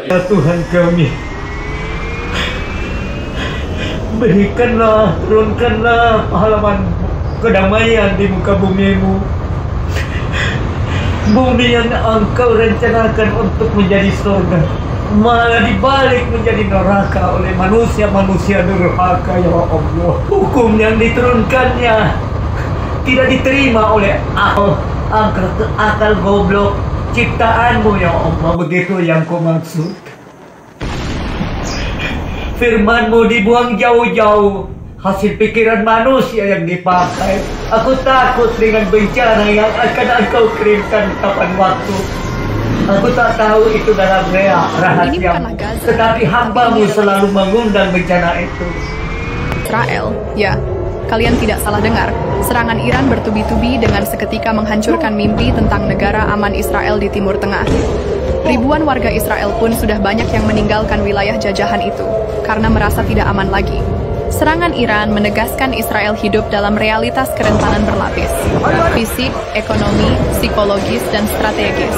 Ya Tuhan kami, berikanlah, turunkanlah pahlawan kedamaian di muka bumi-Mu. Bumi yang Engkau rencanakan untuk menjadi surga malah dibalik menjadi neraka oleh manusia-manusia durhaka, ya Allah. Hukum yang diturunkannya tidak diterima oleh akal goblok ciptaan-Mu, ya Allah. Begitu yang Ku maksud. Firman-Mu dibuang jauh-jauh, hasil pikiran manusia yang dipakai. Aku takut dengan bencana yang akan Engkau kirimkan kapan waktu. Aku tak tahu itu dalam rahasia-Mu, tetapi hamba-Mu selalu mengundang bencana itu. Israel, ya, kalian tidak salah dengar. Serangan Iran bertubi-tubi dengan seketika menghancurkan mimpi tentang negara aman Israel di Timur Tengah. Ribuan warga Israel pun sudah banyak yang meninggalkan wilayah jajahan itu karena merasa tidak aman lagi. Serangan Iran menegaskan Israel hidup dalam realitas kerentanan berlapis, fisik, ekonomi, psikologis, dan strategis.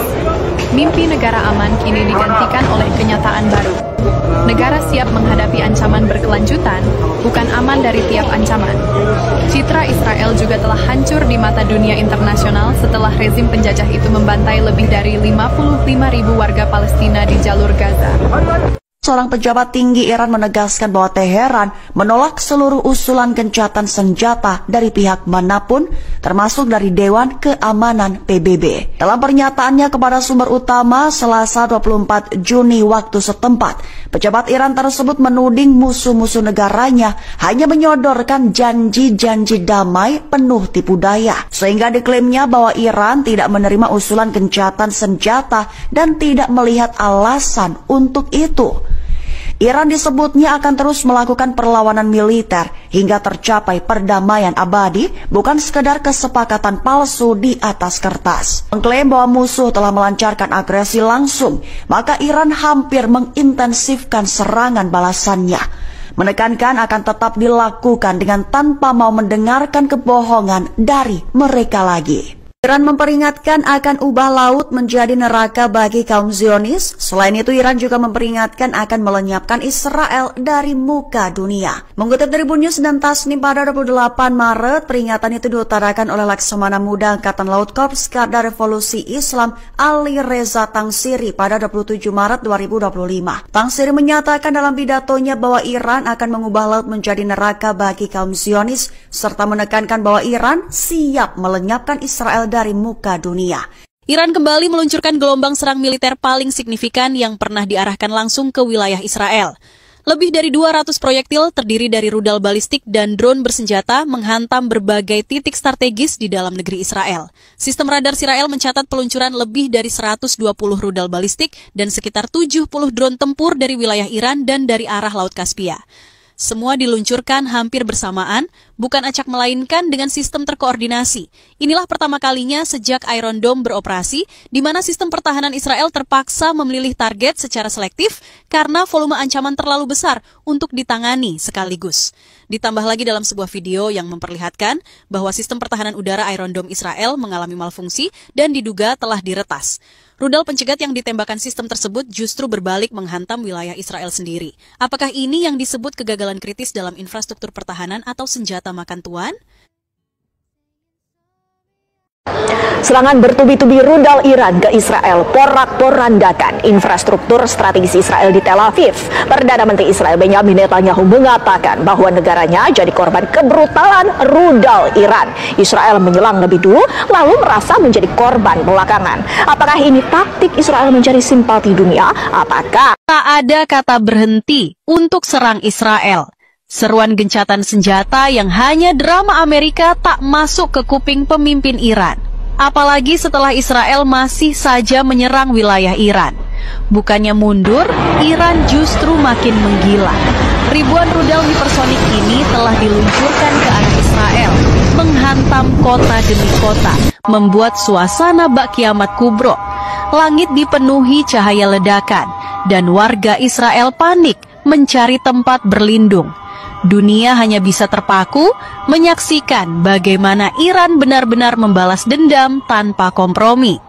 Mimpi negara aman kini digantikan oleh kenyataan baru. Negara siap menghadapi ancaman berkelanjutan, bukan aman dari tiap ancaman. Citra Israel juga telah hancur di mata dunia internasional setelah rezim penjajah itu membantai lebih dari 55.000 warga Palestina di jalur Gaza. Seorang pejabat tinggi Iran menegaskan bahwa Teheran menolak seluruh usulan gencatan senjata dari pihak manapun, termasuk dari Dewan Keamanan PBB. Dalam pernyataannya kepada sumber utama Selasa 24 Juni waktu setempat, pejabat Iran tersebut menuding musuh-musuh negaranya hanya menyodorkan janji-janji damai penuh tipu daya, sehingga diklaimnya bahwa Iran tidak menerima usulan gencatan senjata dan tidak melihat alasan untuk itu. Iran disebutnya akan terus melakukan perlawanan militer hingga tercapai perdamaian abadi, bukan sekedar kesepakatan palsu di atas kertas. Mengklaim bahwa musuh telah melancarkan agresi langsung, maka Iran hampir mengintensifkan serangan balasannya. Menekankan akan tetap dilakukan dengan tanpa mau mendengarkan kebohongan dari mereka lagi. Iran memperingatkan akan ubah laut menjadi neraka bagi kaum Zionis. Selain itu, Iran juga memperingatkan akan melenyapkan Israel dari muka dunia. Mengutip dari News dan Tasnim pada 28 Maret, peringatan itu diutarakan oleh Laksamana Muda Angkatan Laut Korps Garda Revolusi Islam Ali Reza Tangsiri pada 27 Maret 2025. Tangsiri menyatakan dalam pidatonya bahwa Iran akan mengubah laut menjadi neraka bagi kaum Zionis, serta menekankan bahwa Iran siap melenyapkan Israel dari muka dunia. Iran kembali meluncurkan gelombang serang militer paling signifikan yang pernah diarahkan langsung ke wilayah Israel. Lebih dari 200 proyektil terdiri dari rudal balistik dan drone bersenjata menghantam berbagai titik strategis di dalam negeri Israel. Sistem radar Israel mencatat peluncuran lebih dari 120 rudal balistik dan sekitar 70 drone tempur dari wilayah Iran dan dari arah Laut Kaspia. Semua diluncurkan hampir bersamaan, bukan acak melainkan dengan sistem terkoordinasi. Inilah pertama kalinya sejak Iron Dome beroperasi, di mana sistem pertahanan Israel terpaksa memilih target secara selektif karena volume ancaman terlalu besar untuk ditangani sekaligus. Ditambah lagi dalam sebuah video yang memperlihatkan bahwa sistem pertahanan udara Iron Dome Israel mengalami malfungsi dan diduga telah diretas. Rudal pencegat yang ditembakkan sistem tersebut justru berbalik menghantam wilayah Israel sendiri. Apakah ini yang disebut kegagalan kritis dalam infrastruktur pertahanan atau senjata makan tuan? Serangan bertubi-tubi rudal Iran ke Israel porak-porandakan infrastruktur strategis Israel di Tel Aviv. Perdana Menteri Israel Benjamin Netanyahu mengatakan bahwa negaranya jadi korban kebrutalan rudal Iran. Israel menyelang lebih dulu, lalu merasa menjadi korban belakangan. Apakah ini taktik Israel mencari simpati dunia? Apakah tak ada kata berhenti untuk serang Israel? Seruan gencatan senjata yang hanya drama Amerika tak masuk ke kuping pemimpin Iran. Apalagi setelah Israel masih saja menyerang wilayah Iran. Bukannya mundur, Iran justru makin menggila. Ribuan rudal hipersonik ini telah diluncurkan ke arah Israel, menghantam kota demi kota, membuat suasana bak kiamat kubro. Langit dipenuhi cahaya ledakan, dan warga Israel panik mencari tempat berlindung. Dunia hanya bisa terpaku menyaksikan bagaimana Iran benar-benar membalas dendam tanpa kompromi.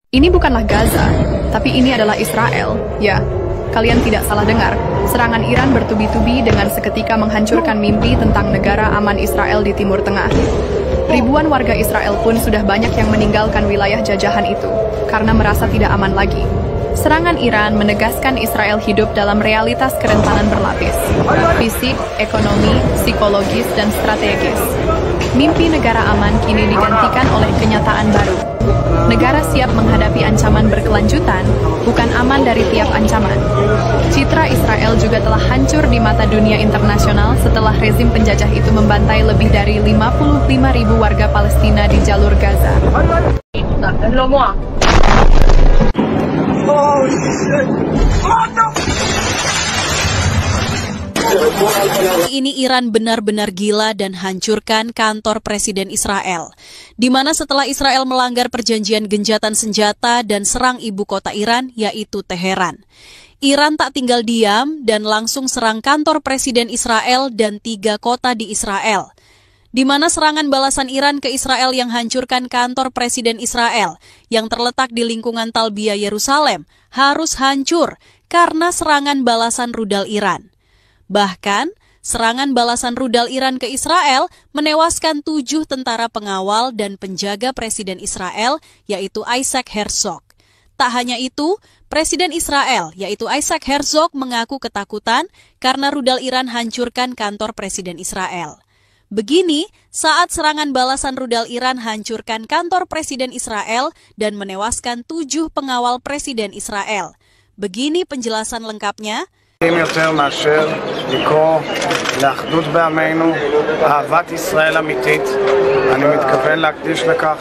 Ini bukanlah Gaza, tapi ini adalah Israel. Ya, kalian tidak salah dengar. Serangan Iran bertubi-tubi dengan seketika menghancurkan mimpi tentang negara aman Israel di Timur Tengah. Ribuan warga Israel pun sudah banyak yang meninggalkan wilayah jajahan itu karena merasa tidak aman lagi. Serangan Iran menegaskan Israel hidup dalam realitas kerentanan berlapis, fisik, ekonomi, psikologis, dan strategis. Mimpi negara aman kini digantikan oleh kenyataan baru. Negara siap menghadapi ancaman berkelanjutan, bukan aman dari tiap ancaman. Citra Israel juga telah hancur di mata dunia internasional setelah rezim penjajah itu membantai lebih dari 55.000 warga Palestina di jalur Gaza. Kali ini Iran benar-benar gila dan hancurkan kantor Presiden Israel, di mana setelah Israel melanggar perjanjian gencatan senjata dan serang ibu kota Iran, yaitu Teheran. Iran tak tinggal diam dan langsung serang kantor Presiden Israel dan 3 kota di Israel, di mana serangan balasan Iran ke Israel yang hancurkan kantor Presiden Israel yang terletak di lingkungan Talbiyah Yerusalem harus hancur karena serangan balasan rudal Iran. Bahkan, serangan balasan rudal Iran ke Israel menewaskan 7 tentara pengawal dan penjaga Presiden Israel, yaitu Isaac Herzog. Tak hanya itu, Presiden Israel, yaitu Isaac Herzog, mengaku ketakutan karena rudal Iran hancurkan kantor Presiden Israel. Begini, saat serangan balasan rudal Iran hancurkan kantor Presiden Israel dan menewaskan 7 pengawal Presiden Israel. Begini penjelasan lengkapnya. יותר מאשר לקרוא לאחדות בעמנו, אהבת ישראל אמיתית, אני מתכוון להקדיש לכך.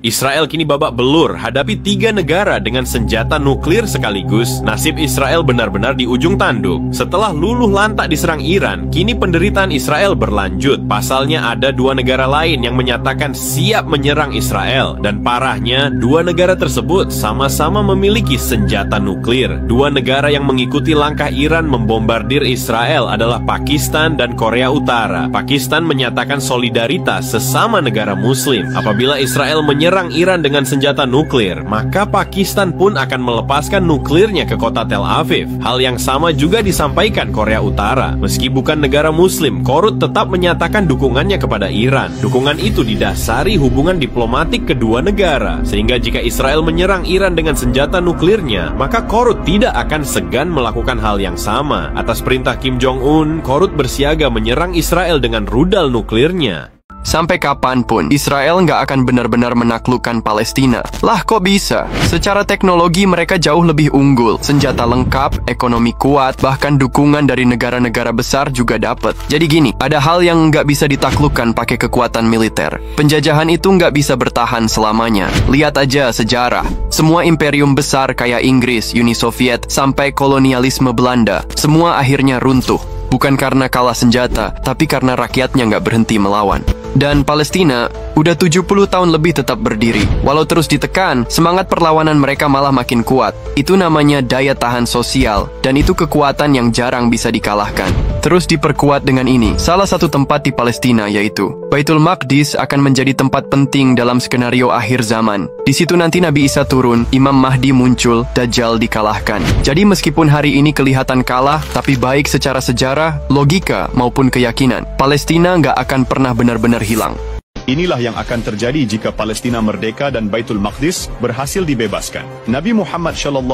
Israel kini babak belur hadapi 3 negara dengan senjata nuklir sekaligus. Nasib Israel benar-benar di ujung tanduk. Setelah luluh lantak diserang Iran, kini penderitaan Israel berlanjut. Pasalnya ada 2 negara lain yang menyatakan siap menyerang Israel. Dan parahnya, 2 negara tersebut sama-sama memiliki senjata nuklir. 2 negara yang mengikuti langkah Iran membombardir Israel adalah Pakistan dan Korea Utara. Pakistan menyatakan solidaritas sesama negara muslim. Apabila Israel menyerang Iran dengan senjata nuklir, maka Pakistan pun akan melepaskan nuklirnya ke kota Tel Aviv. Hal yang sama juga disampaikan Korea Utara. Meski bukan negara muslim, Korut tetap menyatakan dukungannya kepada Iran. Dukungan itu didasari hubungan diplomatik kedua negara. Sehingga jika Israel menyerang Iran dengan senjata nuklirnya, maka Korut tidak akan segan melakukan hal yang sama. Atas perintah Kim Jong-un, Korut bersiaga menyerang Israel dengan rudal nuklirnya. Sampai kapanpun, Israel nggak akan benar-benar menaklukkan Palestina. Lah kok bisa? Secara teknologi mereka jauh lebih unggul. Senjata lengkap, ekonomi kuat, bahkan dukungan dari negara-negara besar juga dapat. Jadi gini, ada hal yang nggak bisa ditaklukkan pakai kekuatan militer. Penjajahan itu nggak bisa bertahan selamanya. Lihat aja sejarah. Semua imperium besar kayak Inggris, Uni Soviet, sampai kolonialisme Belanda, semua akhirnya runtuh. Bukan karena kalah senjata, tapi karena rakyatnya nggak berhenti melawan. Dan Palestina udah 70 tahun lebih tetap berdiri. Walau terus ditekan, semangat perlawanan mereka malah makin kuat. Itu namanya daya tahan sosial, dan itu kekuatan yang jarang bisa dikalahkan. Terus diperkuat dengan ini, salah satu tempat di Palestina yaitu Baitul Maqdis akan menjadi tempat penting dalam skenario akhir zaman. Di situ nanti Nabi Isa turun, Imam Mahdi muncul, Dajjal dikalahkan. Jadi meskipun hari ini kelihatan kalah, tapi baik secara sejarah, logika maupun keyakinan, Palestina nggak akan pernah benar-benar hilang. Inilah yang akan terjadi jika Palestina merdeka dan Baitul Maqdis berhasil dibebaskan. Nabi Muhammad SAW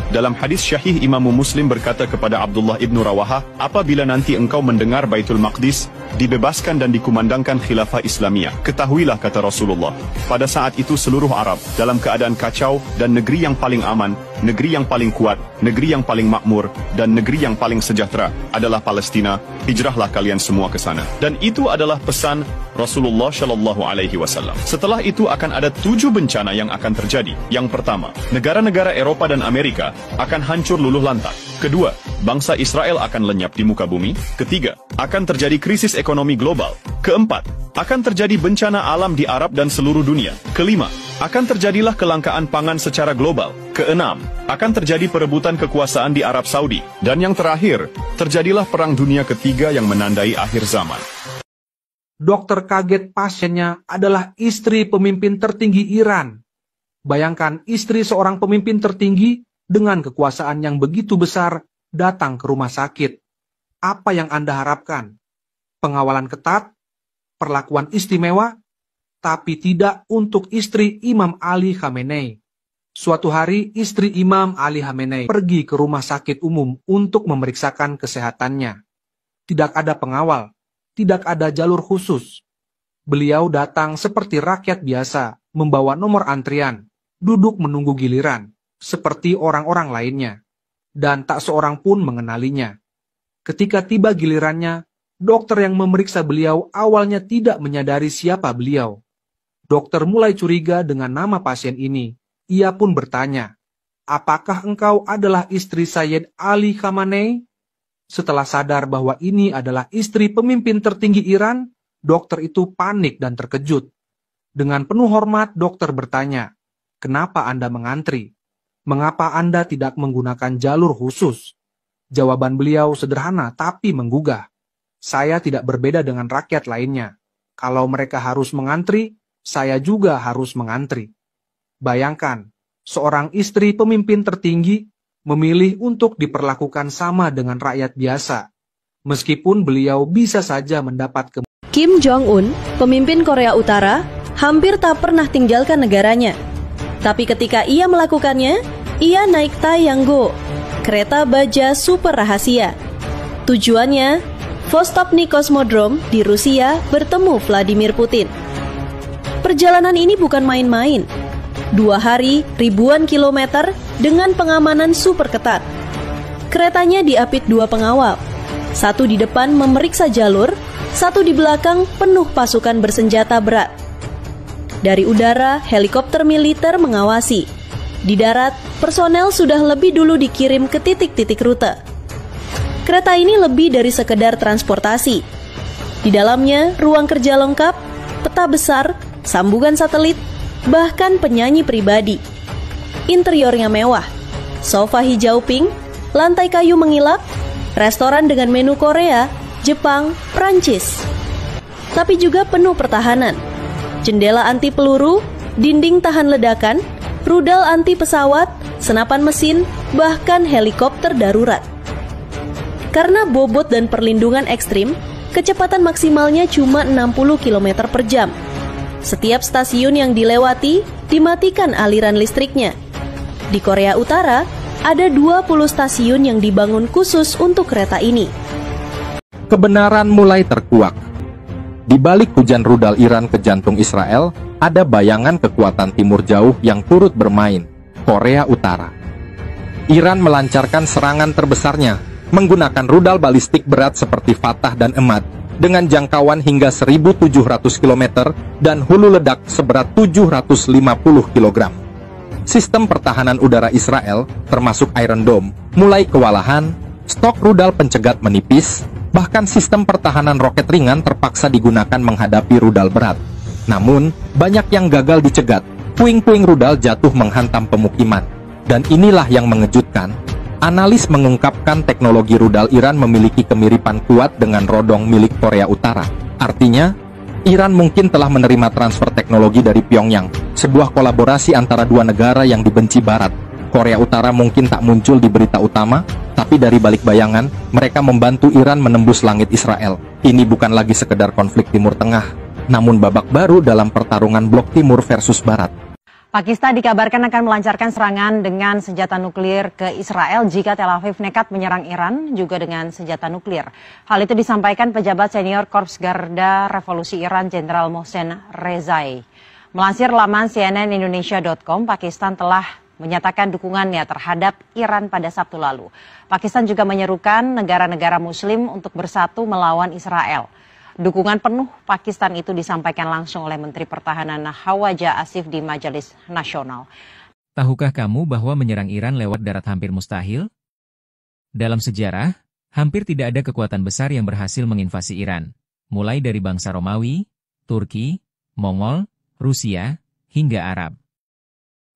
dalam hadis Syahih Imam Muslim berkata kepada Abdullah ibn Rawahah, apabila nanti engkau mendengar Baitul Maqdis dibebaskan dan dikumandangkan khilafah Islamiyah, ketahuilah kata Rasulullah, pada saat itu seluruh Arab dalam keadaan kacau dan negeri yang paling aman, negeri yang paling kuat, negeri yang paling makmur, dan negeri yang paling sejahtera adalah Palestina. Hijrahlah kalian semua ke sana. Dan itu adalah pesan Rasulullah SAW. Setelah itu akan ada 7 bencana yang akan terjadi. Yang pertama, negara-negara Eropa dan Amerika akan hancur luluh lantak. Kedua, bangsa Israel akan lenyap di muka bumi. Ketiga, akan terjadi krisis ekonomi global. Keempat, akan terjadi bencana alam di Arab dan seluruh dunia. Kelima, akan terjadilah kelangkaan pangan secara global. Keenam, akan terjadi perebutan kekuasaan di Arab Saudi. Dan yang terakhir, terjadilah Perang Dunia Ketiga yang menandai akhir zaman. Dokter kaget pasiennya adalah istri pemimpin tertinggi Iran. Bayangkan istri seorang pemimpin tertinggi dengan kekuasaan yang begitu besar datang ke rumah sakit. Apa yang Anda harapkan? Pengawalan ketat, perlakuan istimewa, tapi tidak untuk istri Imam Ali Khamenei. Suatu hari istri Imam Ali Khamenei pergi ke rumah sakit umum untuk memeriksakan kesehatannya. Tidak ada pengawal, tidak ada jalur khusus. Beliau datang seperti rakyat biasa, membawa nomor antrian, duduk menunggu giliran, seperti orang-orang lainnya. Dan tak seorang pun mengenalinya. Ketika tiba gilirannya, dokter yang memeriksa beliau awalnya tidak menyadari siapa beliau. Dokter mulai curiga dengan nama pasien ini. Ia pun bertanya, apakah engkau adalah istri Sayyid Ali Khamenei? Setelah sadar bahwa ini adalah istri pemimpin tertinggi Iran, dokter itu panik dan terkejut. Dengan penuh hormat, dokter bertanya, kenapa Anda mengantri? Mengapa Anda tidak menggunakan jalur khusus? Jawaban beliau sederhana tapi menggugah. Saya tidak berbeda dengan rakyat lainnya. Kalau mereka harus mengantri, saya juga harus mengantri. Bayangkan, seorang istri pemimpin tertinggi memilih untuk diperlakukan sama dengan rakyat biasa. Meskipun beliau bisa saja mendapat Kim Jong-un, pemimpin Korea Utara, hampir tak pernah tinggalkan negaranya. Tapi ketika ia melakukannya, ia naik Taeyanggo, kereta baja super rahasia. Tujuannya, Vostokny Cosmodrome di Rusia bertemu Vladimir Putin. Perjalanan ini bukan main-main. 2 hari, ribuan kilometer dengan pengamanan super ketat. Keretanya diapit 2 pengawal. 1 di depan memeriksa jalur, 1 di belakang penuh pasukan bersenjata berat. Dari udara, helikopter militer mengawasi. Di darat, personel sudah lebih dulu dikirim ke titik-titik rute. Kereta ini lebih dari sekedar transportasi. Di dalamnya, ruang kerja lengkap, peta besar, sambungan satelit, bahkan penyanyi pribadi. Interiornya mewah, sofa hijau pink, lantai kayu mengilap, restoran dengan menu Korea, Jepang, Prancis. Tapi juga penuh pertahanan. Jendela anti peluru, dinding tahan ledakan, rudal anti pesawat, senapan mesin, bahkan helikopter darurat. Karena bobot dan perlindungan ekstrim, kecepatan maksimalnya cuma 60 km per jam. Setiap stasiun yang dilewati dimatikan aliran listriknya. Di Korea Utara, ada 20 stasiun yang dibangun khusus untuk kereta ini. Kebenaran mulai terkuak. Di balik hujan rudal Iran ke jantung Israel, ada bayangan kekuatan timur jauh yang turut bermain, Korea Utara. Iran melancarkan serangan terbesarnya, menggunakan rudal balistik berat seperti Fatah dan Emad, dengan jangkauan hingga 1.700 km dan hulu ledak seberat 750 kg. Sistem pertahanan udara Israel, termasuk Iron Dome, mulai kewalahan, stok rudal pencegat menipis, Bahkan sistem pertahanan roket ringan terpaksa digunakan menghadapi rudal berat. Namun, banyak yang gagal dicegat. Puing-puing rudal jatuh menghantam pemukiman. Dan inilah yang mengejutkan. Analis mengungkapkan teknologi rudal Iran memiliki kemiripan kuat dengan rodong milik Korea Utara. Artinya, Iran mungkin telah menerima transfer teknologi dari Pyongyang, sebuah kolaborasi antara dua negara yang dibenci Barat. Korea Utara mungkin tak muncul di berita utama, tapi dari balik bayangan, mereka membantu Iran menembus langit Israel. Ini bukan lagi sekedar konflik Timur Tengah, namun babak baru dalam pertarungan Blok Timur versus Barat. Pakistan dikabarkan akan melancarkan serangan dengan senjata nuklir ke Israel jika Tel Aviv nekat menyerang Iran juga dengan senjata nuklir. Hal itu disampaikan pejabat senior Korps Garda Revolusi Iran Jenderal Mohsen Rezai. Melansir laman cnnindonesia.com, Pakistan telah menyatakan dukungannya terhadap Iran pada Sabtu lalu. Pakistan juga menyerukan negara-negara Muslim untuk bersatu melawan Israel. Dukungan penuh Pakistan itu disampaikan langsung oleh Menteri Pertahanan Khawaja Asif di Majelis Nasional. Tahukah kamu bahwa menyerang Iran lewat darat hampir mustahil? Dalam sejarah, hampir tidak ada kekuatan besar yang berhasil menginvasi Iran, mulai dari bangsa Romawi, Turki, Mongol, Rusia, hingga Arab.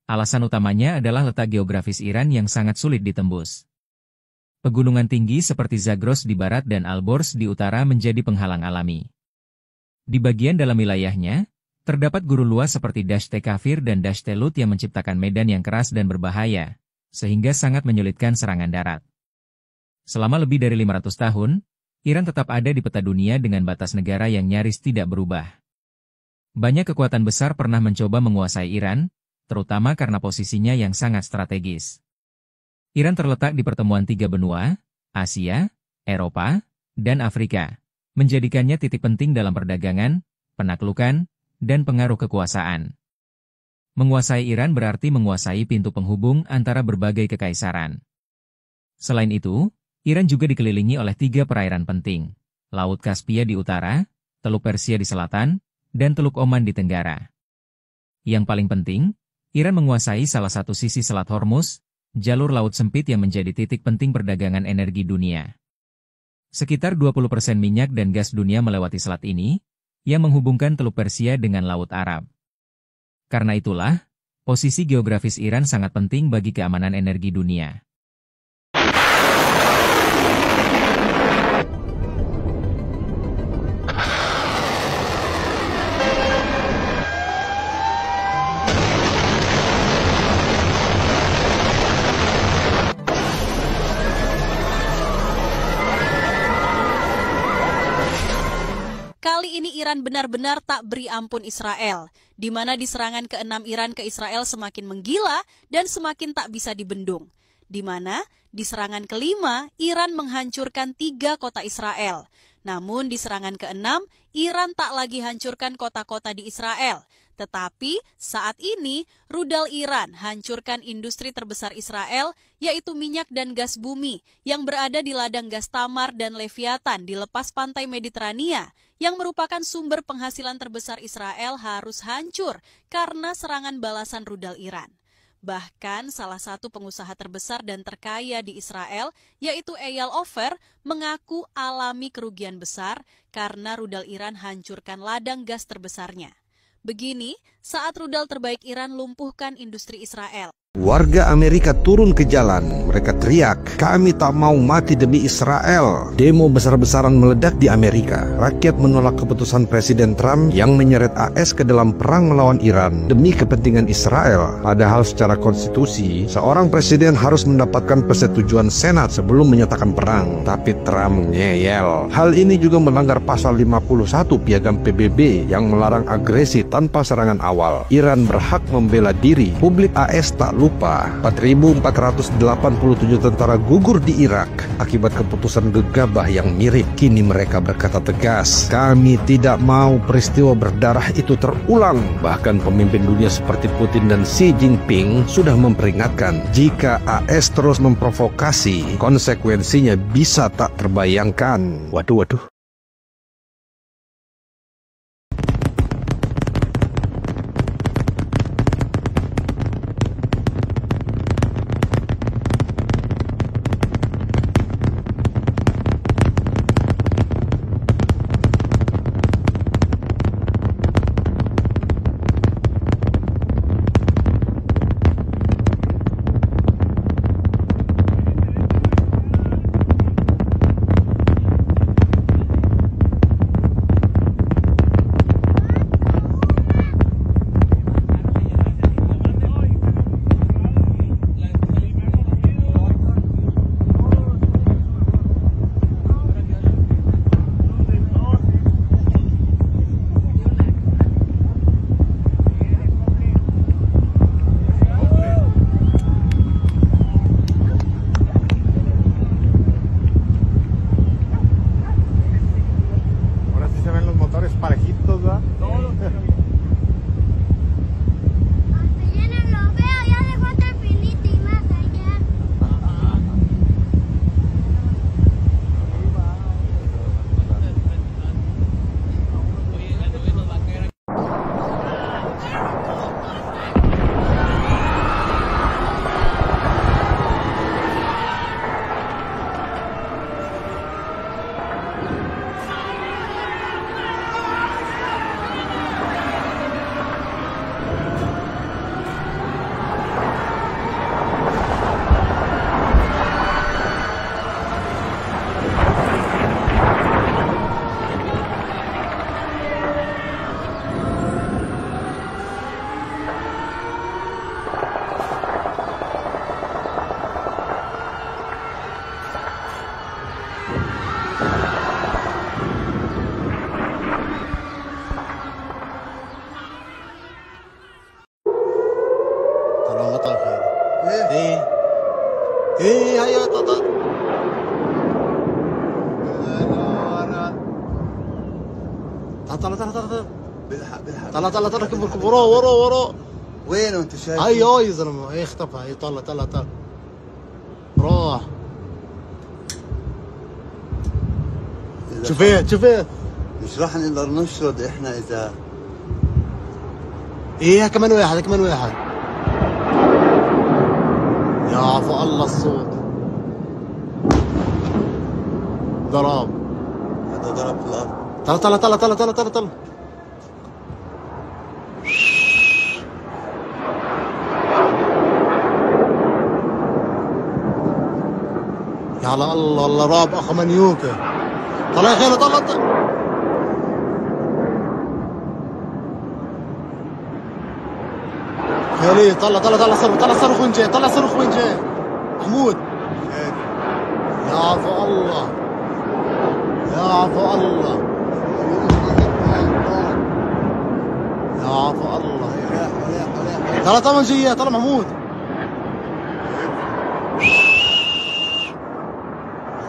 Alasan utamanya adalah letak geografis Iran yang sangat sulit ditembus. Pegunungan tinggi seperti Zagros di barat dan Alborz di utara menjadi penghalang alami. Di bagian dalam wilayahnya, terdapat gurun luas seperti Dasht-e Kafir dan Dasht-e Lut yang menciptakan medan yang keras dan berbahaya, sehingga sangat menyulitkan serangan darat. Selama lebih dari 500 tahun, Iran tetap ada di peta dunia dengan batas negara yang nyaris tidak berubah. Banyak kekuatan besar pernah mencoba menguasai Iran, terutama karena posisinya yang sangat strategis. Iran terletak di pertemuan tiga benua, Asia, Eropa, dan Afrika, menjadikannya titik penting dalam perdagangan, penaklukan, dan pengaruh kekuasaan. Menguasai Iran berarti menguasai pintu penghubung antara berbagai kekaisaran. Selain itu, Iran juga dikelilingi oleh 3 perairan penting, Laut Kaspia di utara, Teluk Persia di selatan, dan Teluk Oman di tenggara. Yang paling penting, Iran menguasai salah satu sisi Selat Hormuz, jalur laut sempit yang menjadi titik penting perdagangan energi dunia. Sekitar 20% minyak dan gas dunia melewati selat ini, yang menghubungkan Teluk Persia dengan Laut Arab. Karena itulah, posisi geografis Iran sangat penting bagi keamanan energi dunia. Kali ini Iran benar-benar tak beri ampun Israel, di mana di serangan ke-6 Iran ke Israel semakin menggila dan semakin tak bisa dibendung. Di mana di serangan ke-5 Iran menghancurkan 3 kota Israel. Namun di serangan ke-6 Iran tak lagi hancurkan kota-kota di Israel. Tetapi saat ini rudal Iran hancurkan industri terbesar Israel, yaitu minyak dan gas bumi yang berada di ladang gas Tamar dan Leviathan di lepas pantai Mediterania, yang merupakan sumber penghasilan terbesar Israel harus hancur karena serangan balasan rudal Iran. Bahkan salah satu pengusaha terbesar dan terkaya di Israel, yaitu Eyal Ofer, mengaku alami kerugian besar karena rudal Iran hancurkan ladang gas terbesarnya. Begini saat rudal terbaik Iran lumpuhkan industri Israel. Warga Amerika turun ke jalan. Mereka teriak, "Kami tak mau mati demi Israel." Demo besar-besaran meledak di Amerika. Rakyat menolak keputusan Presiden Trump yang menyeret AS ke dalam perang melawan Iran demi kepentingan Israel. Padahal secara konstitusi, seorang presiden harus mendapatkan persetujuan Senat sebelum menyatakan perang. Tapi Trump ngeyel. Hal ini juga melanggar pasal 51 Piagam PBB yang melarang agresi tanpa serangan awal. Iran berhak membela diri. Publik AS tak lupa 4.487 tentara gugur di Irak akibat keputusan gegabah yang mirip. Kini mereka berkata tegas, "Kami tidak mau peristiwa berdarah itu terulang." Bahkan pemimpin dunia seperti Putin dan Xi Jinping sudah memperingatkan, jika AS terus memprovokasi, konsekuensinya bisa tak terbayangkan. Waduh. ايه هيا طلع كبر ورا وينه انت شايف؟ ايوه يا زلمه ايه اختفى هي طلع راح شفيت مش راح نقدر نشرد احنا اذا ايه كمان واحد يا عفو الله الصوت ضرب هذا ضرب في الارض طلع يا على الله راب اخ منيوكه طلع يا خينا طلع خيالي طلع صاروخ وين جاي محمود يا عفو الله طلع من جيه طلع محمود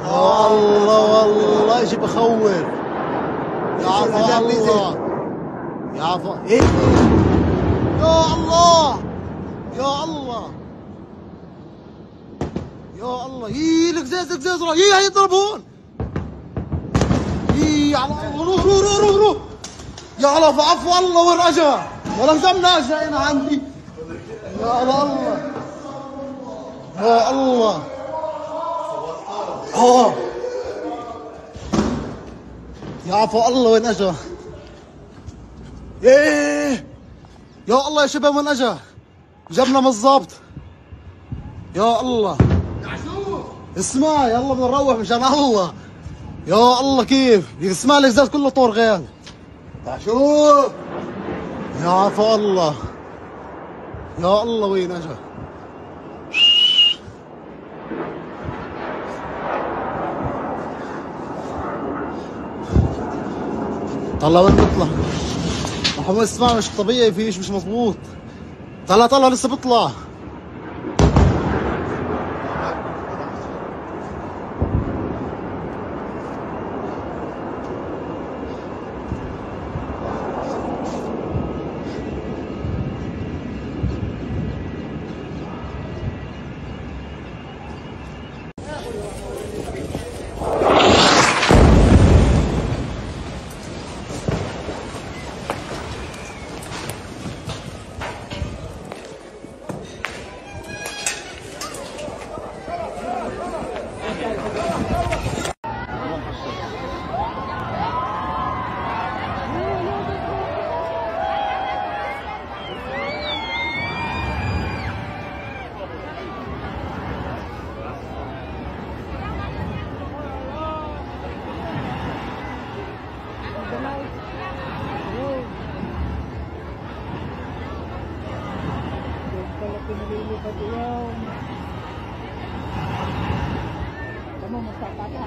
يا الله والله شي بخوف يا عفو ايه يا الله يي القزاز يي يضربون يي على الله روح يا على عفو الله وين اجا ولا مزمنا اجا هنا عندي يا على الله يا عفو الله وين اجا ايه يا الله يا شباب وين اجا جبنا بالضبط يا الله اسمع يلا بدنا نروح مشان الله يا الله كيف اسمع القزاز كله طور غيان شوف يا عفو الله يا الله وين اجا طلع وين بيطلع محمود اسمع مش طبيعي في شيء مش مظبوط طلع لسه بيطلع pinalilipat yun. Kamu mustapatah